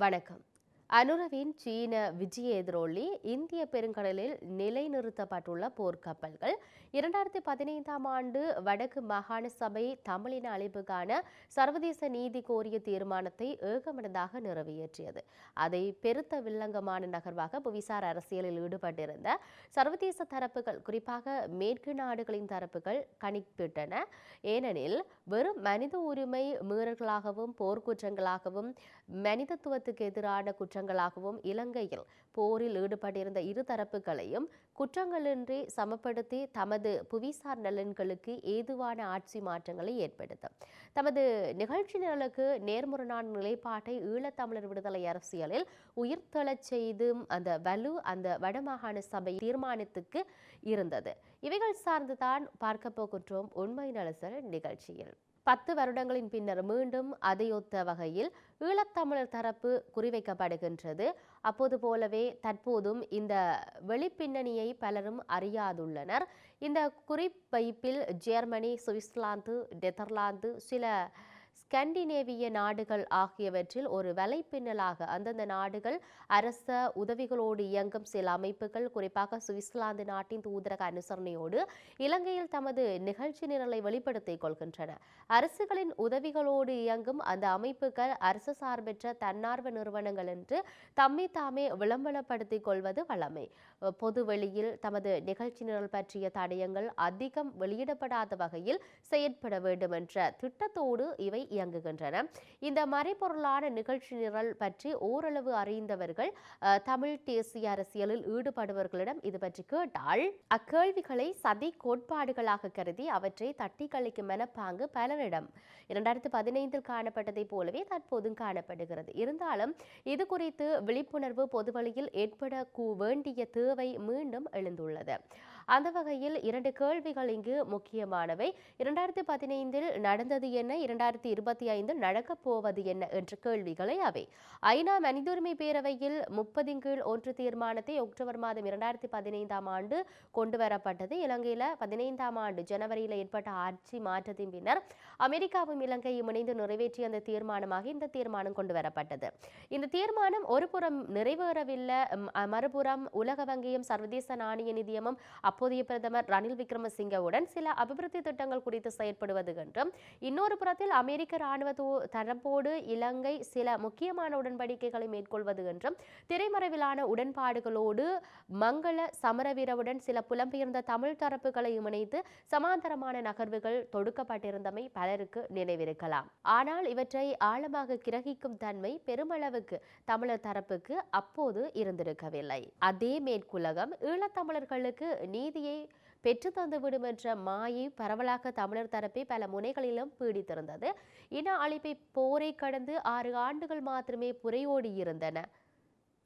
வணக்கம். அனுரவின் சீன விஜய எதிரொலி இந்திய பெருங்கடலில் நிலைநிறுத்தப்பட்டுள்ள போர்க்கப்பல்கள் 2015ஆம் ஆண்டு வடக்கு மாகாண சபை தமிழின அழைப்புக்கான சர்வதேச நீதி கோரிய தீர்மானத்தை ஏகமனதாக நிறைவேற்றியது. அதை பெருத்த வில்லங்கமான நகர்வாக புவிசார் அரசியலில் ஈடுபட்டிருந்த சர்வதேச தரப்புகள், குறிப்பாக மேற்கு நாடுகளின் தரப்புகள் கணிப்பிட்டன. ஏனெனில் வெறும் மனித உரிமை மீறல்களாகவும் போர்க்குற்றங்களாகவும் மனிதத்துவத்துக்கு எதிரான குற்றங்களாகவும் இலங்கையில் போரில் ஈடுபட்டிருந்த இரு தரப்புகளையும் குற்றங்களின்றி சமப்படுத்தி தமது புவிசார் நலன்களுக்கு ஏதுவான ஆட்சி மாற்றங்களை ஏற்படுத்தும். தமது நிகழ்ச்சி நிரலுக்கு நேர்முரணான நிலைப்பாட்டை ஈழத்தமிழர் விடுதலை அரசியலில் உயிர்த்தெழச் செய்தும் அந்த வலு அந்த வடமாகாண சபை தீர்மானத்துக்கு இருந்தது. இவைகள் சார்ந்துதான் பார்க்க போகின்றோம் உண்மை நலசல் நிகழ்ச்சியில். 10 வருடங்களின் பின்னர் மீண்டும் அதையொத்த வகையில் ஈழத்தமிழர் தரப்பு குறிவைக்கப்படுகின்றது. அப்போது போலவே தற்போதும் இந்த வெளிப்பின்னணியை பலரும் அறியாதுள்ளனர். இந்த குறிவைப்பில் ஜெர்மனி, சுவிட்சர்லாந்து, நெதர்லாந்து, சில ஸ்கண்டினேவிய நாடுகள் ஆகியவற்றில் ஒரு வலைப்பின்னலாக அந்தந்த நாடுகள் அரச உதவிகளோடு இயங்கும் சில அமைப்புகள், குறிப்பாக சுவிட்சர்லாந்து நாட்டின் தூதரக அனுசரணையோடு இலங்கையில் தமது நிகழ்ச்சி நிரலை வெளிப்படுத்திக் கொள்கின்றன. அரசுகளின் உதவிகளோடு இயங்கும் அந்த அமைப்புகள் அரசு சார்பற்ற தன்னார்வ நிறுவனங்கள் என்று தம்மை தாமே விளம்பரப்படுத்திக் கொள்வது வழமை. பொது வெளியில் தமது நிகழ்ச்சி நிரல் பற்றிய தடயங்கள் அதிகம் வெளியிடப்படாத வகையில் செயற்பட வேண்டும் என்ற திட்டத்தோடு இவை இயங்குகின்றன. இந்த மறைபொருளான நிகழ்ச்சி நிரல் பற்றி ஓரளவு அறிந்தவர்கள் தமிழ் தேசிய அரசியலில் ஈடுபடுபவர்களிடம் இது பற்றி கேட்டால் அக்கேள்விகளை சதி கோட்பாடுகளாக கருதி அவற்றை தட்டி கழிக்கும் மனப்பாங்கு பலரிடம் 2015 காணப்பட்டதை போலவே தற்போதும் காணப்படுகிறது. இருந்தாலும் இது குறித்து விழிப்புணர்வு பொதுவெளியில் ஏற்பட வேண்டிய தேவை மீண்டும் எழுந்துள்ளது. அந்த வகையில் 2 கேள்விகள் இங்கு முக்கியமானவை. 2015 நடந்தது என்ன, 2025 நடக்கப் போவது என்ன என்ற கேள்விகளை அவை. ஐநா மனித உரிமை பேரவையில் 30/1 தீர்மானத்தை அக்டோபர் மாதம் 2015ஆம் ஆண்டு கொண்டுவரப்பட்டது. இலங்கையில் 15ஆம் ஆண்டு ஜனவரியில் ஏற்பட்ட ஆட்சி மாற்றத்தின் பின்னர் அமெரிக்காவும் இலங்கையும் இணைந்து நிறைவேற்றிய அந்த தீர்மானமாக இந்த தீர்மானம் கொண்டுவரப்பட்டது. இந்த தீர்மானம் ஒரு புறம் நிறைவேறவில்லை, மறுபுறம் உலக வங்கியும் சர்வதேச நாணய நிதியமும் அப்போதைய பிரதமர் ரணில் விக்ரமசிங்கவுடன் சில அபிவிருத்தி திட்டங்கள் குறித்து செயற்படுவது என்றும், இன்னொரு புறத்தில் அமெரிக்க இராணுவ தரப்போடு இலங்கை சில முக்கியமான உடன்படிக்கைகளை மேற்கொள்வது என்றும், திரைமறைவிலான உடன்பாடுகளோடு மங்கள சமரவீரவுடன் சில புலம்பெயர்ந்த தமிழ் தரப்புகளை இணைத்து சமாந்தரமான நகர்வுகள் தொடுக்கப்பட்டிருந்தமை பலருக்கு நினைவிருக்கலாம். ஆனால் இவற்றை ஆழமாக கிரகிக்கும் தன்மை பெருமளவுக்கு தமிழர் தரப்புக்கு அப்போது இருந்திருக்கவில்லை. அதே மேற்குலகம் ஈழத்தமிழர்களுக்கு நீதியை பெற்று தந்துவிடும் என்ற மாயை பரவலாக தமிழர் தரப்பை பல முனைகளிலும் பீடித்திருந்தது. இன அழிப்பை போரை கடந்து 6 ஆண்டுகள் மாத்திரமே புரையோடியிருந்தன.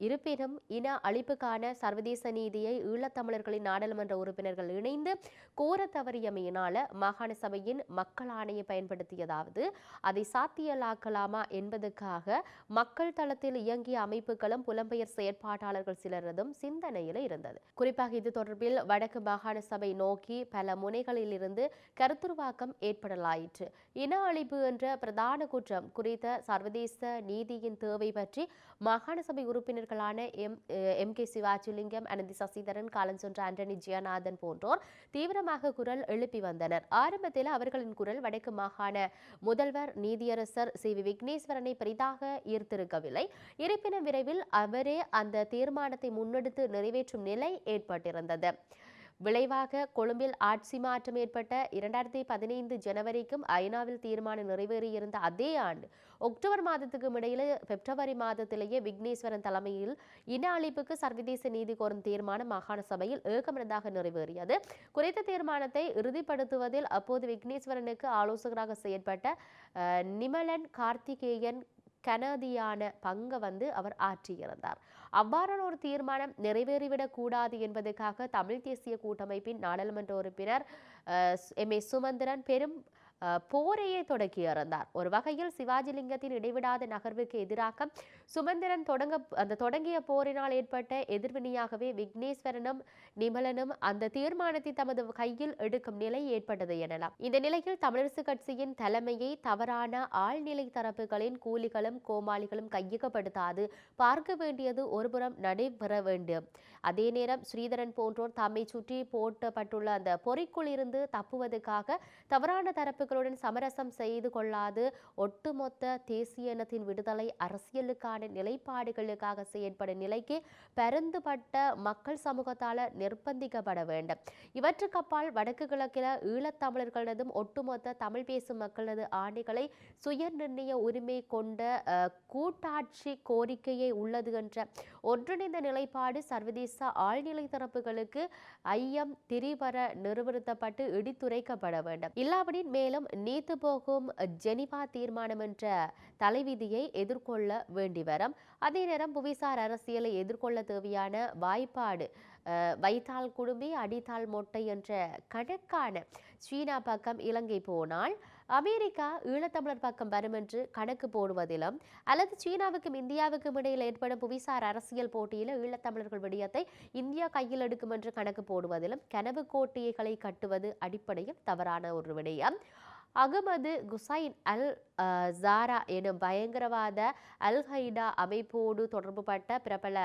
இருப்பினும் இன அழிப்புக்கான சர்வதேச நீதியை ஈழத்தமிழர்களின் நாடாளுமன்ற உறுப்பினர்கள் இணைந்து கோர தவறியமையினால மாகாண சபையின் மக்கள் ஆணையை பயன்படுத்தியதாவது அதை சாத்தியலாக்கலாமா என்பதற்காக மக்கள் தளத்தில் இயங்கிய அமைப்புகளும் புலம்பெயர் செயற்பாட்டாளர்கள் சிலரதும் சிந்தனையில் இருந்தது. குறிப்பாக இது தொடர்பில் வடக்கு மாகாண சபை நோக்கி பல முனைகளில் இருந்து கருத்துருவாக்கம் ஏற்படலாயிற்று. இன அழிப்பு என்ற பிரதான குற்றம் குறித்த சர்வதேச நீதியின் தேவை பற்றி மாகாண சபை உறுப்பினர் எம்.கே. சிவாஜிலிங்கம், அனந்தி சசிதரன், காலஞ்சொன்ற ஆண்டனி ஜெயநாதன் போன்றோர் தீவிரமாக குரல் எழுப்பி வந்தனர். ஆரம்பத்தில் அவர்களின் குரல் வடக்கு மாகாண முதல்வர் நீதியரசர் சி.வி. விக்னேஸ்வரனை பெரிதாக ஈர்த்திருக்கவில்லை. இருப்பினும் விரைவில் அவரே அந்த தீர்மானத்தை முன்னெடுத்து நிறைவேற்றும் நிலை ஏற்பட்டிருந்தது. விளைவாக கொழும்பில் ஆட்சி மாற்றம் ஏற்பட்ட 2015 ஜனவரிக்கும் ஐநாவில் தீர்மானம் நிறைவேறியிருந்த அதே ஆண்டு அக்டோபர் மாதத்துக்கும் இடையில் பிப்ரவரி மாதத்திலேயே விக்னேஸ்வரன் தலைமையில் இன அழிப்புக்கு சர்வதேச நீதி கோரும் தீர்மானம் மாகாண சபையில் ஏகமனதாக நிறைவேறியது. குறித்த தீர்மானத்தை இறுதிப்படுத்துவதில் அப்போது விக்னேஸ்வரனுக்கு ஆலோசகராக செயற்பட்ட நிமலன் கார்த்திகேயன் கனதியான பங்கு அவர் ஆற்றியிருந்தார். அவ்வாறான ஒரு தீர்மானம் நிறைவேறிவிடக் கூடாது என்பதற்காக தமிழ் தேசிய கூட்டமைப்பின் நாடாளுமன்ற உறுப்பினர் எம்.ஏ. சுமந்திரன் பெரும் போரையே தொடக்கியிருந்தார். ஒரு வகையில் சிவாஜிலிங்கத்தின் இடைவிடாத நகர்வுக்கு எதிராக சுமந்திரன் தொடங்கிய போரினால் ஏற்பட்ட எதிர்வினையாகவே விக்னேஸ்வரனும் நிமலனும் அந்த தீர்மானத்தை தமது கையில் எடுக்கும் நிலை ஏற்பட்டது எனலாம். இந்த நிலையில் தமிழரசு கட்சியின் தலைமையை தவறான ஆழ்நிலை தரப்புகளின் கூலிகளும் கோமாளிகளும் கையகப்படுத்தாது பார்க்க வேண்டியது ஒருபுறம் நடைபெற வேண்டும். அதே நேரம் ஸ்ரீதரன் போன்றோர் தம்மை சுற்றி போட்டப்பட்டுள்ள அந்த பொறிக்குள் இருந்து தப்புவதற்காக தவறான தரப்புகளுடன் சமரசம் செய்து கொள்ளாது ஒட்டுமொத்த தேசிய இனத்தின் விடுதலை அரசியலுக்கான நிலைப்பாடுகளுக்காக செயற்படும் நிலைக்கு பரந்துபட்ட மக்கள் சமூகத்தால் நிர்பந்திக்கப்பட வேண்டும். இவற்றுக்கு அப்பால் வடக்கு கிழக்கில் ஈழத்தமிழர்களதும் ஒட்டுமொத்த தமிழ் பேசும் மக்களது ஆணைகளை சுய நிர்ணய உரிமை கொண்ட கூட்டாட்சி கோரிக்கையை உள்ளது என்ற ஒன்றிணைந்த நிலைப்பாடு சர்வதேச ஆழ்நிலை தரப்புகளுக்கு ஐயம் திரிபர நிறுவனப்பட்டு இடித்துரைக்கப்பட வேண்டும். இல்லாவிடின் மேலும் நீத்து போகும் ஜெனிவா தீர்மானம் என்ற தலைவிதியை எதிர்கொள்ள வேண்டி வரும். அதே நேரம் புவிசார் அரசியலை எதிர்கொள்ள தேவையான வாய்ப்பாடு வைத்தால் குடும்பி அடித்தால் மொட்டை என்ற கணக்கான சீனா பக்கம் இலங்கை போனால் அமெரிக்கா ஈழத்தமிழர் பக்கம் வரும் என்று கணக்கு போடுவதிலும் அல்லது சீனாவுக்கும் இந்தியாவுக்கும் இடையில் ஏற்படும் புவிசார் அரசியல் போட்டியில் ஈழத்தமிழர்கள் விடயத்தை இந்தியா கையில் எடுக்கும் என்று கணக்கு போடுவதிலும் கனவு கோட்டைகளை கட்டுவது அடிப்படையில் தவறான ஒரு விடயம். அகமது குசைன் அல் ஜாரா எனும் பயங்கரவாத அல் ஹைடா அமைப்போடு தொடர்புபட்ட பிரபல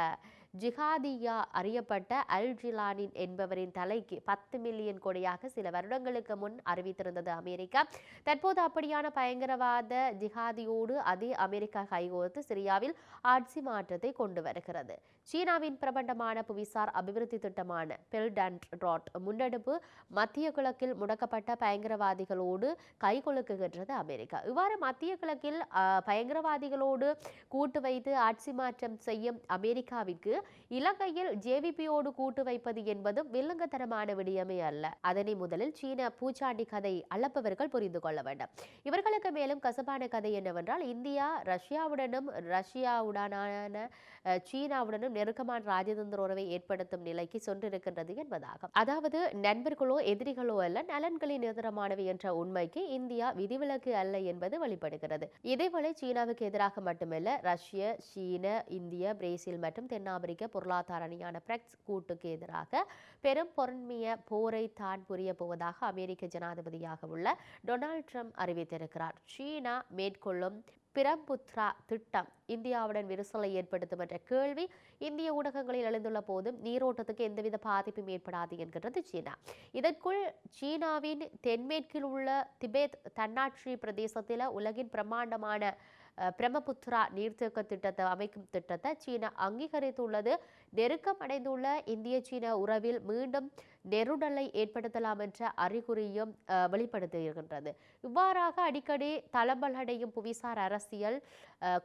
ஜிஹாதியா அறியப்பட்ட அல் ஜிலானின் என்பவரின் தலைக்கு 10 மில்லியன் கொடையாக சில வருடங்களுக்கு முன் அறிவித்திருந்தது அமெரிக்கா. தற்போது அப்படியான பயங்கரவாத ஜிஹாதியோடு அதே அமெரிக்கா கைகோர்த்து சிரியாவில் ஆட்சி மாற்றத்தை கொண்டு வருகிறது. சீனாவின் பிரபண்டமான புவிசார் அபிவிருத்தி திட்டமான பெல்ட் அண்ட் ரோட் முன்னெடுப்பு மத்திய கிழக்கில் முடக்கப்பட்ட பயங்கரவாதிகளோடு கைகொழுக்குகின்றது அமெரிக்கா. இவ்வாறு மத்திய கிழக்கில் பயங்கரவாதிகளோடு கூட்டு வைத்து ஆட்சி மாற்றம் செய்யும் அமெரிக்காவிற்கு இலங்கையில் ஜேவிபியோடு கூட்டு வைப்பது என்பதும் வில்லங்கத்தனமான விடயமே அல்ல. அதனை முதலில் சீன பூச்சாண்டி கதை அளப்பவர்கள் புரிந்து கொள்ள வேண்டும். இவர்களுக்கு மேலும் கசப்பான கதை என்னவென்றால் இந்தியா ரஷ்யாவுடனான சீனாவுடனும் நெருக்கமான ராஜதந்திர உறவை ஏற்படுத்தும் நிலைக்கு சென்றிருக்கின்றது என்பதாகும். அதாவது நண்பர்களோ எதிரிகளோ அல்ல, நலன்களின் எதிரமானவை என்ற உண்மைக்கு இந்தியா விதிவிலக்கு அல்ல என்பது வெளிப்படுகிறது. இதேவேளை சீனாவுக்கு எதிராக மட்டுமல்ல, ரஷ்ய, சீன, இந்திய, பிரேசில் மற்றும் தென்னாப்பிரிக்க பொருளாதார அணியான பிரெக்ஸ் கூட்டுக்கு எதிராக பெரும் பொருண்மைய போரை தான் புரிய போவதாக அமெரிக்க ஜனாதிபதியாக உள்ள டொனால்ட் ட்ரம்ப் அறிவித்திருக்கிறார். சீனா மேற்கொள்ளும் பிரம்புத்ரா திட்டம் இந்தியாவுடன் விரிசலை ஏற்படுத்தும் என்ற கேள்வி இந்திய ஊடகங்களில் எழுந்துள்ள போதும் நீரோட்டத்துக்கு எந்தவித பாதிப்பும் ஏற்படாது என்கிறது சீனா. இதற்குள் சீனாவின் தென்மேற்கில் உள்ள திபெத் தன்னாட்சி பிரதேசத்தில் உலகின் பிரம்மாண்டமான பிரம்மபுத்திரா நீர்த்தேக்க திட்டத்தை அமைக்கும் திட்டத்தை சீனா அங்கீகரித்துள்ளது. நெருக்கம் அடைந்துள்ள இந்திய சீன உறவில் மீண்டும் நெருடலை ஏற்படுத்தலாம் என்ற அறிகுறியும் வெளிப்படுத்தியிருக்கின்றது. இவ்வாறாக அடிக்கடி தளம்பல் அடையும் புவிசார் அரசியல்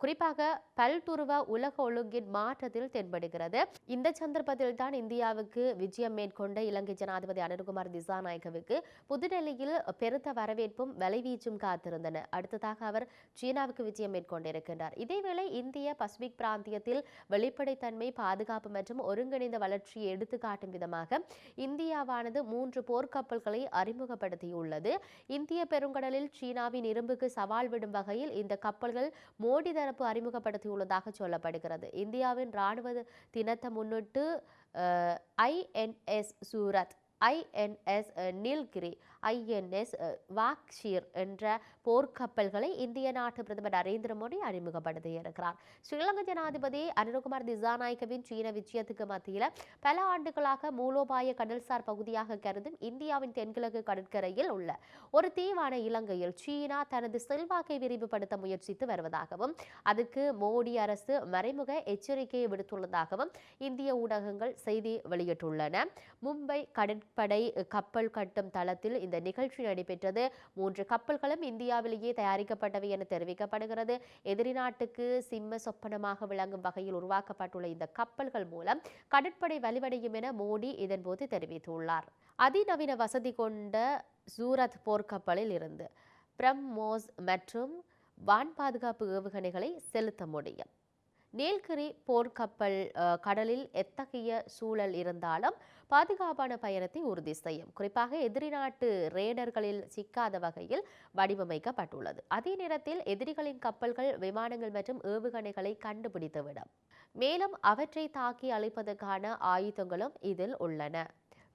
குறிப்பாக பல்துருவ உலக ஒழுங்கின் மாற்றத்தில் தென்படுகிறது. இந்த சந்தர்ப்பத்தில் தான் இந்தியாவுக்கு விஜயம் மேற்கொண்ட இலங்கை ஜனாதிபதி அனுர்குமார் திசாநாயக்கவுக்கு புதுடெல்லியில் பெருத்த வரவேற்பும் வலைவீச்சும் காத்திருந்தன. அடுத்ததாக அவர் சீனாவுக்கு விஜயம் மேற்கொண்டிருக்கின்றார். இதேவேளை இந்திய பசிபிக் பிராந்தியத்தில் வெளிப்படைத்தன்மை, பாதுகாப்பு மற்றும் ஒருங்கிணைந்த வளர்ச்சியை எடுத்துக்காட்டும் விதமாக இந்தியாவானது 3 போர்க்கப்பல்களை அறிமுகப்படுத்தியுள்ளது. இந்திய பெருங்கடலில் சீனாவின் இரும்புக்கு சவால் விடும் வகையில் இந்த கப்பல்கள் மோடி தரப்பு அறிமுகப்படுத்தியுள்ளதாக சொல்லப்படுகிறது. இந்தியாவின் இராணுவ தினத்தை முன்னிட்டு INS Surat, INS Nilgiri, INS Vagsheer என்ற போர்க்கப்பல்களை இந்திய நாட்டு பிரதமர் நரேந்திர மோடி அறிமுகப்படுத்தியிருக்கிறார். ஸ்ரீலங்கா ஜனாதிபதி அனுர்குமார் திசாநாயக்கவின் சீன விஜயத்துக்கு மத்தியில் பல ஆண்டுகளாக மூலோபாய கடல்சார் பகுதியாக கருதும் இந்தியாவின் தென்கிழக்கு கடற்கரையில் உள்ள ஒரு தீவான இலங்கையில் சீனா தனது செல்வாக்கை விரிவுபடுத்த முயற்சித்து வருவதாகவும் அதுக்கு மோடி அரசு மறைமுக எச்சரிக்கையை விடுத்துள்ளதாகவும் இந்திய ஊடகங்கள் செய்தி வெளியிட்டுள்ளன. மும்பை கடற்படை கப்பல் கட்டும் தளத்தில் இந்த நிகழ்ச்சி நடைபெற்றது. 3 கப்பல்களும் இந்தியாவிலேயே தயாரிக்கப்பட்டவை என தெரிவிக்கப்படுகிறது. எதிரி நாட்டுக்கு சிம்ம சொப்பனமாக விளங்கும் வகையில் உருவாக்கப்பட்டுள்ள இந்த கப்பல்கள் மூலம் கடற்படை வலிவடையும் என மோடி இதன்போது தெரிவித்துள்ளார். அதிநவீன வசதி கொண்ட சூரத் போர்க்கப்பலில் இருந்து பிரம்மோஸ் மற்றும் வான் பாதுகாப்பு ஏவுகணைகளை செலுத்த முடியும். நீல்கிரி போர்க்கப்பல் கடலில் எத்தகைய சூழல் இருந்தாலும் பாதுகாப்பான பயணத்தை உறுதி செய்யும். குறிப்பாக எதிரி நாட்டு ரேடர்களில் சிக்காத வகையில் வடிவமைக்கப்பட்டுள்ளது. அதே நேரத்தில் எதிரிகளின் கப்பல்கள், விமானங்கள் மற்றும் ஏவுகணைகளை கண்டுபிடித்துவிடும். மேலும் அவற்றை தாக்கி அழிப்பதற்கான ஆயுதங்களும் இதில் உள்ளன.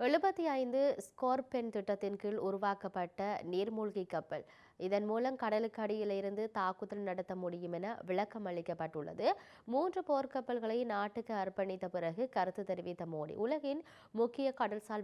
75 ஸ்கார்பியன் திட்டத்தின் கீழ் உருவாக்கப்பட்ட நீர்மூழ்கி கப்பல். இதன் மூலம் கடலுக்கு அடியிலிருந்து தாக்குதல் நடத்த முடியும் என விளக்கம் அளிக்கப்பட்டுள்ளது. 3 போர்க்கப்பல்களை நாட்டுக்கு அர்ப்பணித்த பிறகு கருத்து தெரிவித்த மோடி, உலகின் முக்கிய கடல்சார்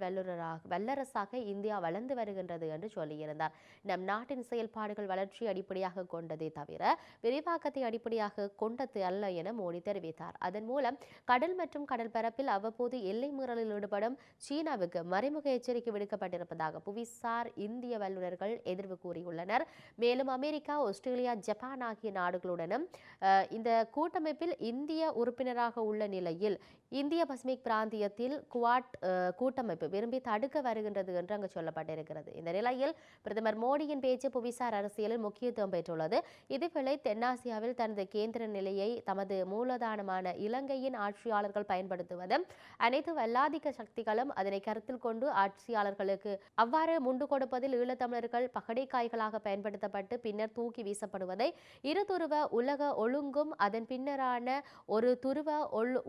வல்லரசாக இந்தியா வளர்ந்து வருகின்றது என்று சொல்லியிருந்தார். நம் நாட்டின் செயல்பாடுகள் வளர்ச்சி அடிப்படையாக கொண்டதே தவிர விரிவாக்கத்தை அடிப்படையாக கொண்டது அல்ல என மோடி தெரிவித்தார். அதன் மூலம் கடல் மற்றும் கடல் பரப்பில் அவ்வப்போது எல்லை மீறலில் ஈடுபடும் சீனாவுக்கு மறைமுக எச்சரிக்கை விடுக்கப்பட்டிருப்பதாக புவிசார் இந்திய வல்லுநர்கள் எதிர்வு கூறியுள்ளனர். மேலும் அமெரிக்கா, ஆஸ்திரேலியா, ஜப்பான் ஆகிய நாடுகளுடனும் இந்த கூட்டமைப்பில் இந்திய உறுப்பினராக உள்ள நிலையில் இந்திய பசிபிக் பிராந்தியத்தில் குவாட் கூட்டமைப்பு விரும்பி தடுக்க வருகின்றது என்று அங்கு சொல்லப்பட்டிருக்கிறது. இந்த நிலையில் பிரதமர் மோடியின் பேச்சு புவிசார் அரசியலில் முக்கியத்துவம் பெற்றுள்ளது. இதேவேளை தென்னாசியாவில் தனது கேந்திர நிலையை தமது மூலதானமான இலங்கையின் ஆட்சியாளர்கள் பயன்படுத்துவதும் அனைத்து வல்லாதிக்க சக்திகளும் அதனை கருத்தில் கொண்டு ஆட்சியாளர்களுக்கு அவ்வாறு முண்டு கொடுப்பதில் ஈழத்தமிழர்கள் பகடைக்காய்களாக பயன்படுத்தப்பட்டு பின்னர் தூக்கி வீசப்படுவதை இருதுருவ உலக ஒழுங்கும் அதன் பின்னரான ஒரு துருவ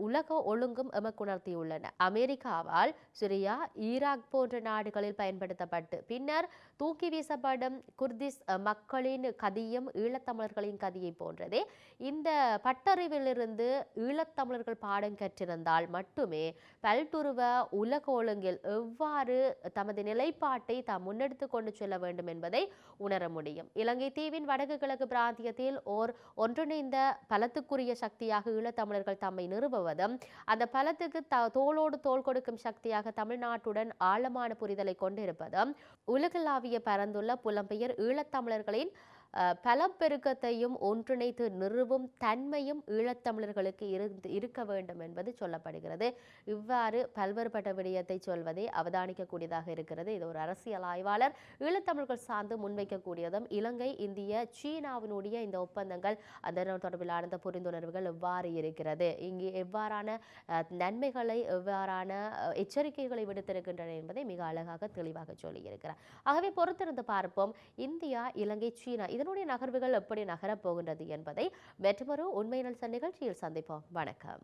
உலக ஒழுங்கும் எமக்குணர்த்தியுள்ளன. அமெரிக்காவால் சிரியா, ஈராக் போன்ற நாடுகளில் பயன்படுத்தப்பட்டு பின்னர் தூக்கி வீசப்படும் குர்திஸ் மக்களின் கதியும் ஈழத்தமிழர்களின் கதியை போன்றதே. இந்த பட்டறிவிலிருந்து ஈழத்தமிழர்கள் பாடம் கற்றிருந்தால் மட்டுமே பல்துருவ உலக ஒழுங்கில் எவ்வாறு தமது நிலைப்பாட்டை தாம் முன்னெடுத்து கொண்டு செல்ல வேண்டும் என்பதை உணர முடியும். இலங்கை தீவின் வடக்கு கிழக்கு பிராந்தியத்தில் ஒன்றிணைந்த பலத்துக்குரிய சக்தியாக ஈழத்தமிழர்கள் தம்மை நிறுவுவதும் அந்த பலத்துக்கு தோளோடு தோள் கொடுக்கும் சக்தியாக தமிழ்நாட்டுடன் ஆழமான புரிதலை கொண்டிருப்பதும் உலகளாவிய பரந்துள்ள புலம்பெயர் ஈழத்தமிழர்களின் பலப்பெருக்கத்தையும் ஒன்றிணைத்து நிறுவும் தன்மையும் ஈழத்தமிழர்களுக்கு இருக்க வேண்டும் என்பது சொல்லப்படுகிறது. இவ்வாறு பல்வேறுபட்ட விடயத்தை சொல்வதை அவதானிக்கக்கூடியதாக இருக்கிறது. இது ஒரு அரசியல் ஆய்வாளர் ஈழத்தமிழர்கள் சார்ந்து முன்வைக்கக்கூடியதும் இலங்கை, இந்திய, சீனாவினுடைய இந்த ஒப்பந்தங்கள் அந்த தொடர்பிலான புரிந்துணர்வுகள் எவ்வாறு இருக்கிறது, இங்கே எவ்வாறான நன்மைகளை எவ்வாறான எச்சரிக்கைகளை விடுத்திருக்கின்றன என்பதை மிக அழகாக தெளிவாக சொல்லியிருக்கிறார். ஆகவே பொறுத்திருந்து பார்ப்போம். இந்தியா, இலங்கை, சீனா இதனுடைய நகர்வுகள் எப்படி நகரப் போகின்றது என்பதை மற்றொரு உண்மை நிகழ்ச்சியில் சந்திப்போம். வணக்கம்.